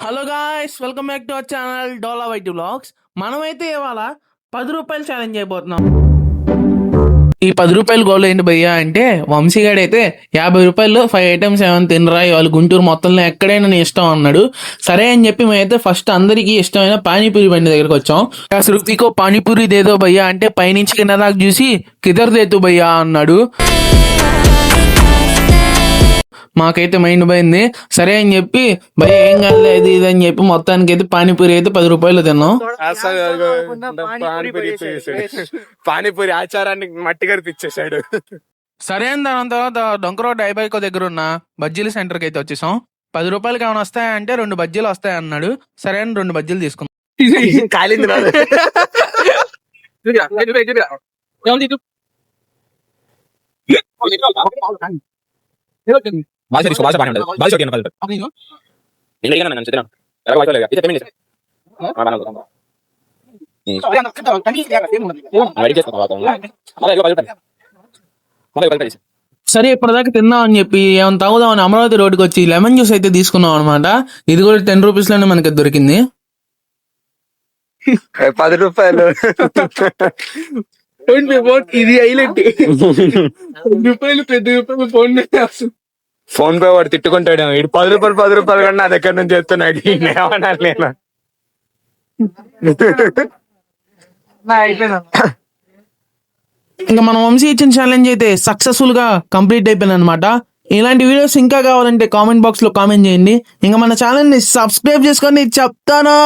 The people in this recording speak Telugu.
Hello guys, welcome back to our channel Dola YT vlogs. మనమైతే ఇవాళ 10 రూపాయలు ఛాలెంజ్ అయిపోతున్నాం. ఈ 10 రూపాయల గోల్ ఏంటి భయ్యా అంటే, వంశీగాడు అయితే 50 రూపాయలు 5 ఐటమ్స్ ఏమైనా తినరా వాళ్ళు గుంటూరు మొత్తంలో ఎక్కడైనా నీ ఇష్టం అన్నాడు. సరే అని చెప్పి మేమైతే ఫస్ట్ అందరికీ ఇష్టమైన పానీపూరి బండి దగ్గరకు వచ్చాం. శృతికో పానీపూరి దేదో భయ్యా అంటే పైనుంచి కింద దాకా చూసి కిదర్ దేతు భయ్యా అన్నాడు. మాకైతే మైండ్ పోయింది. సరే అని చెప్పి భయ ఏం కాలేదు ఇది అని చెప్పి మొత్తానికి అయితే పానీపూరి అయితే 10 రూపాయలు తిన్నాం. పానీపూరి ఆచారానికి మట్టి కనిపించేశాడు. సరే అని దాని తర్వాత డొంకరోడ్ ఐబైకో దగ్గర ఉన్న బజ్జీల సెంటర్కి అయితే వచ్చేసాం. 10 రూపాయలకి ఏమైనా వస్తాయంటే 2 బజ్జీలు వస్తాయి అన్నాడు. సరే అని 2 బజ్జీలు తీసుకున్నాం. కాలింది రాదు. సరే ఇప్పటిదాకా తిందాం అని చెప్పి ఏమైనా తాగుదాం అని అమరావతి రోడ్డుకి వచ్చి లెమన్ జ్యూస్ అయితే తీసుకున్నాం అనమాట. ఇది కూడా 10 రూపీస్ లోనే మనకి దొరికింది. 10 రూపాయలు ఇది హైలైట్. 10 రూపాయలు 10 రూపాయలు ఫోన్ పే వాడు తిట్టుకుంటాడు. ఇటు 10 రూపాయలు కన్నా నా దగ్గర నుంచి చెప్తున్నాడు. ఏమన్నా నేను ఇంకా మన వంశీ ఇచ్చిన ఛాలెంజ్ అయితే సక్సెస్ఫుల్ గా కంప్లీట్ అయిపోయింది అనమాట. ఇలాంటి వీడియోస్ ఇంకా కావాలంటే కామెంట్ బాక్స్ లో కామెంట్ చేయండి. ఇంకా మన ఛానల్ ని సబ్స్క్రైబ్ చేసుకొని చెప్తాను.